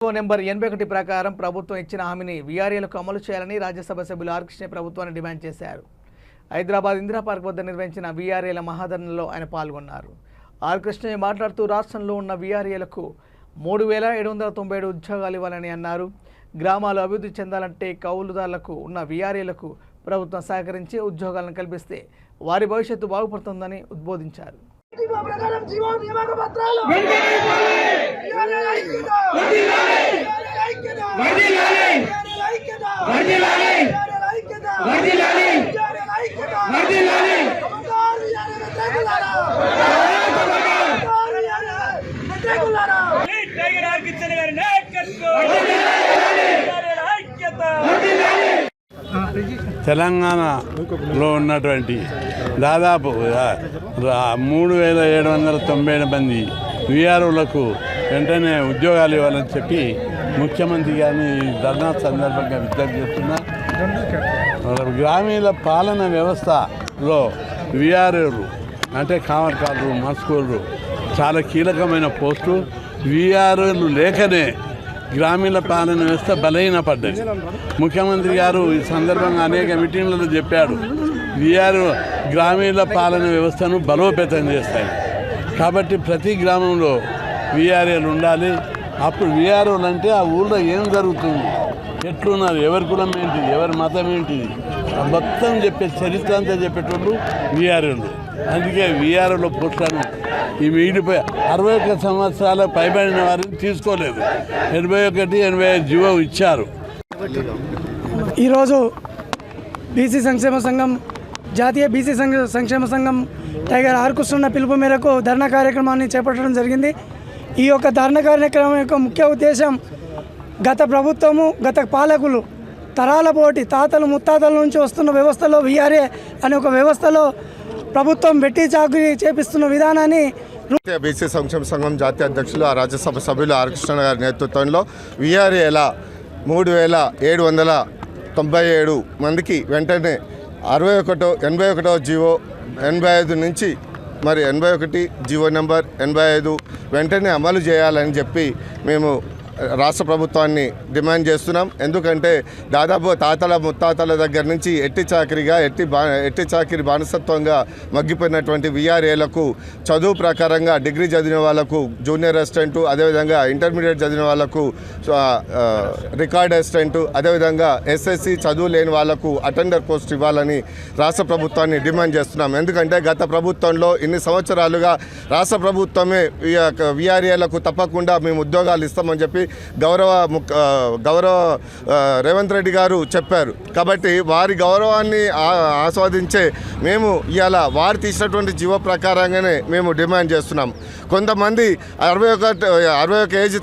Number 81 ప్రకారం ప్రభుత్వం ఇచ్చిన హామీని వీఆర్ఏలకు అమలు చేయాలని రాజ్యసభ సభ్యులు ఆర్ కృష్ణ ప్రభుత్వాన్ని డిమాండ్ చేశారు. హైదరాబాద్ ఇందిరా పార్క్ వద్ద నిర్వహించిన వీఆర్ఏల మహాధరణలో ఆయన పాల్గొన్నారు. ఆర్ కృష్ణ మాట్లాడుతూ రాష్ట్రంలో ఉన్న వీఆర్ఏలకు 3797 ఉద్యోగాలు ఇవ్వాలని అన్నారు. గ్రామాలు అభివృద్ధి చెందాలంటే కౌలుదారులకు ఉన్న వీఆర్ఏలకు ప్రభుత్వం సహకరించి ఉద్యోగాలను కల్పిస్తే వారి భవిష్యత్తు బాగుపడుతుందని ఉద్బోధించారు. తెలంగాణలో ఉన్నటువంటి దాదాపు 3797 మంది వీఆర్ఓలకు వెంటనే ఉద్యోగాలు ఇవ్వాలని చెప్పి ముఖ్యమంత్రి గారిని ధర్నా సందర్భంగా విజ్ఞప్తి చేస్తున్నా. గ్రామీణ పాలన వ్యవస్థలో వీఆర్ఓలు అంటే కామర్కారులు, మస్కూర్లు చాలా కీలకమైన పోస్టు. వీఆర్ఓలు లేకనే గ్రామీణ పాలన వ్యవస్థ బలహీనపడ్డది. ముఖ్యమంత్రి గారు ఈ సందర్భంగా అనేక మీటింగ్లలో చెప్పాడు, వీఆర్ఓ గ్రామీణ పాలన వ్యవస్థను బలోపేతం చేస్తాయి కాబట్టి ప్రతి గ్రామంలో వీఆర్ఏలు ఉండాలి. అప్పుడు వీఆర్ఓలు అంటే ఆ ఊళ్ళో ఏం జరుగుతుంది, ఎట్లున్నారు, ఎవరి కులం ఏంటిది, ఎవరి మతం ఏంటిది మొత్తం చెప్పే చరిత్ర అంతా చెప్పేటోళ్ళు వీఆర్ఓలు. అందుకే వీఆర్ఓల పోస్టులను ఈ మిగిలిపోయి 61 సంవత్సరాల పైబడిన వారిని తీసుకోలేదు. 81, 85 జీవో ఇచ్చారు. ఈరోజు బీసీ సంక్షేమ సంఘం, జాతీయ బీసీ సంక్షేమ సంఘం టైగర్ ఆర్ కృష్ణ పిలుపు మేరకు ధర్నా కార్యక్రమాన్ని చేపట్టడం జరిగింది. ఈ యొక్క ధర్నా కార్యక్రమం యొక్క ముఖ్య ఉద్దేశం, గత ప్రభుత్వము, గత పాలకులు తరాల పోటీ తాతలు ముత్తాతల నుంచి వస్తున్న వ్యవస్థలో వీఆర్ఏ అనే ఒక వ్యవస్థలో ప్రభుత్వం పెట్టి చాకరీ చేపిస్తున్న విధానాన్ని బీసీ సంక్షేమ సంఘం జాతీయ అధ్యక్షులు రాజ్యసభ సభ్యులు ఆర్ కృష్ణ గారి నేతృత్వంలో వీఆర్ఏల 3797 మందికి వెంటనే 81 జీవో 85 నుంచి 81 జీవో నెంబర్ 85 వెంటనే అమలు చేయాలని చెప్పి మేము రాష్ట్ర ప్రభుత్వాన్ని డిమాండ్ చేస్తున్నాం. ఎందుకంటే దాదాపు తాతల ముత్తాతల దగ్గర నుంచి ఎట్టి చాకిరి బానిసత్వంగా మగ్గిపోయినటువంటి వీఆర్ఏలకు చదువు ప్రకారంగా డిగ్రీ చదివిన వాళ్ళకు జూనియర్ అసిస్టెంటు, అదేవిధంగా ఇంటర్మీడియట్ చదివిన వాళ్ళకు రికార్డ్ అసిస్టెంటు, అదేవిధంగా ఎస్ఎస్సి చదువు లేని వాళ్ళకు అటెండర్ పోస్ట్ ఇవ్వాలని రాష్ట్ర ప్రభుత్వాన్ని డిమాండ్ చేస్తున్నాం. ఎందుకంటే గత ప్రభుత్వంలో ఇన్ని సంవత్సరాలుగా రాష్ట్ర ప్రభుత్వమే వీఆర్ఏలకు తప్పకుండా మేము ఉద్యోగాలు ఇస్తామని చెప్పి గౌరవ రేవంత్ రెడ్డి గారు చెప్పారు. కాబట్టి వారి గౌరవాన్ని ఆస్వాదించే మేము ఇవాళ వారు తీసినటువంటి జీవో ప్రకారంగానే మేము డిమాండ్ చేస్తున్నాం. కొంతమంది 61 ఏజ్